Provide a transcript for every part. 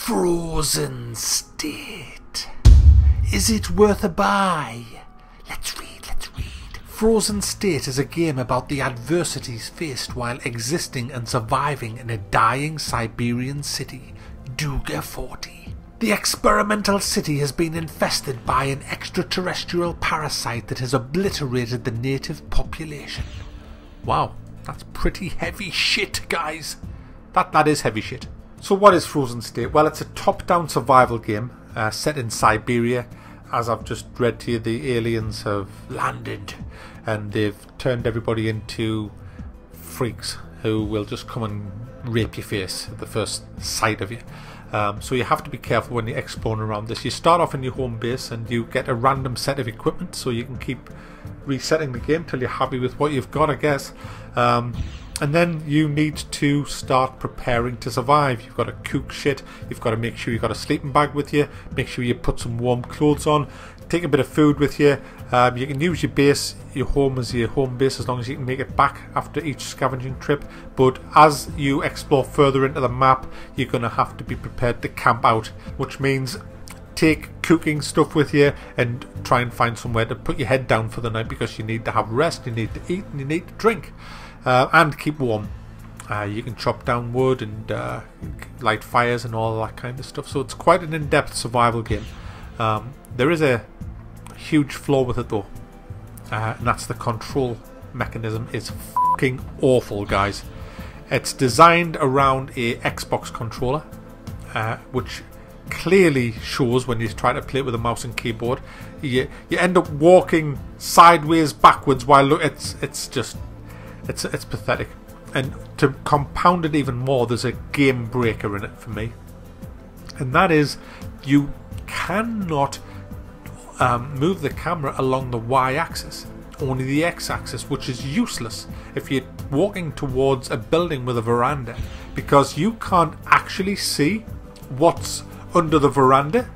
Frozen State. Is it worth a buy? Let's read. Frozen State is a game about the adversities faced while existing and surviving in a dying Siberian city, Duga 40. The experimental city has been infested by an extraterrestrial parasite that has obliterated the native population. Wow, that's pretty heavy shit, guys. That is heavy shit. So what is Frozen State? Well, it's a top-down survival game set in Siberia. As I've just read to you, the aliens have landed and they've turned everybody into freaks who will just come and rape your face at the first sight of you. So you have to be careful when you're exploring around this. You start off in your home base and you get a random set of equipment so you can keep resetting the game till you're happy with what you've got, I guess. And then you need to start preparing to survive. You've got to cook shit, you've got to make sure you've got a sleeping bag with you, make sure you put some warm clothes on, take a bit of food with you. You can use your base, your home as your home base as long as you can make it back after each scavenging trip. But as you explore further into the map, you're going to have to be prepared to camp out, which means take cooking stuff with you and try and find somewhere to put your head down for the night, because you need to have rest, you need to eat and you need to drink. And keep warm. You can chop down wood and light fires and all that kind of stuff. So it's quite an in-depth survival game. There is a huge flaw with it though, and that's the control mechanism is fucking awful, guys. It's designed around a Xbox controller, which clearly shows when you try to play it with a mouse and keyboard. You end up walking sideways, backwards, while it's pathetic. And to compound it even more, there's a game breaker in it for me, and that is you cannot move the camera along the Y-axis, only the X-axis, which is useless if you're walking towards a building with a veranda, because you can't actually see what's under the veranda.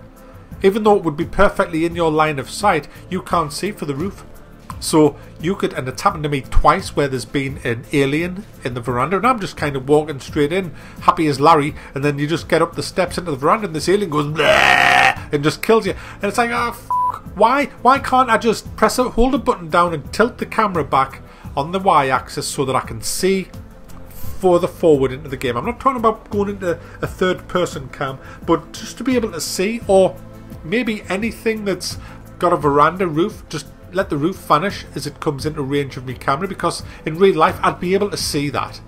Even though it would be perfectly in your line of sight, you can't see for the roof. So you could, and it's happened to me twice where there's been an alien in the veranda and I'm just kind of walking straight in, happy as Larry, and then you just get up the steps into the veranda and this alien goes bleh, and just kills you. And it's like, oh fuck, why can't I just hold a button down and tilt the camera back on the Y-axis so that I can see further forward into the game? I'm not talking about going into a third person cam, but just to be able to see, or maybe anything that's got a veranda roof, just let the roof vanish as it comes into range of my camera, because in real life I'd be able to see that.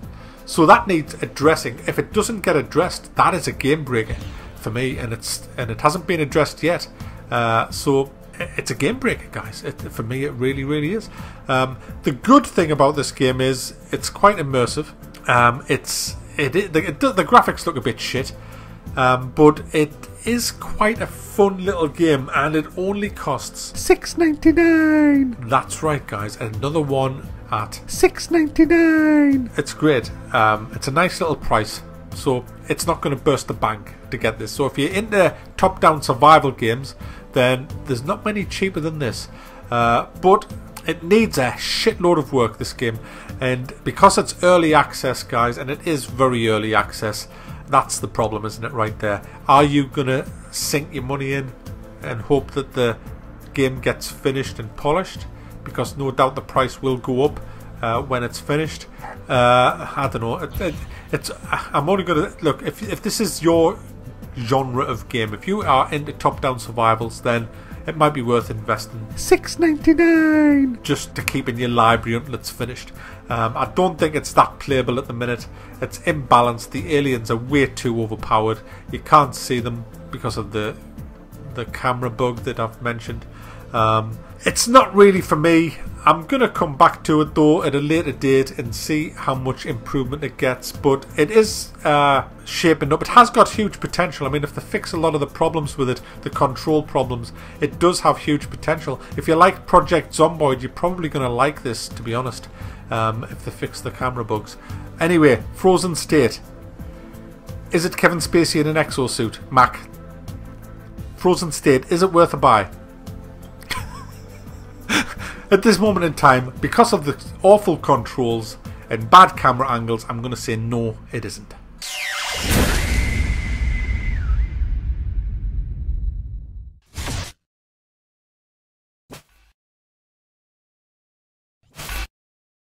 So that needs addressing. If it doesn't get addressed, that is a game breaker for me, and it hasn't been addressed yet. So it's a game breaker, guys. For me, it really is. The good thing about this game is it's quite immersive. The graphics look a bit shit, but it is quite a fun little game, and it only costs $6.99. That's right, guys, another one at $6.99. It's great. It's a nice little price, so it's not going to burst the bank to get this. So if you're into top-down survival games, then there's not many cheaper than this, but it needs a shitload of work, this game, and because it's early access, guys, and it is very early access, that's the problem, isn't it, right there? Are you going to sink your money in and hope that the game gets finished and polished? Because no doubt the price will go up when it's finished. I don't know. I'm only going to... Look, if this is your genre of game, if you are into top-down survivals, then it might be worth investing $6.99 just to keep in your library until it's finished. I don't think it's that playable at the minute. It's imbalanced. The aliens are way too overpowered. You can't see them because of the camera bug that I've mentioned. It's not really for me. I'm going to come back to it though at a later date and see how much improvement it gets, but it is shaping up. It has got huge potential. I mean, if they fix a lot of the problems with it, the control problems, it does have huge potential. If you like Project Zomboid, you're probably going to like this, to be honest, if they fix the camera bugs. Anyway, Frozen State. Is it Kevin Spacey in an exosuit? Mac. Frozen State, is it worth a buy? At this moment in time, because of the awful controls and bad camera angles, I'm going to say no, it isn't.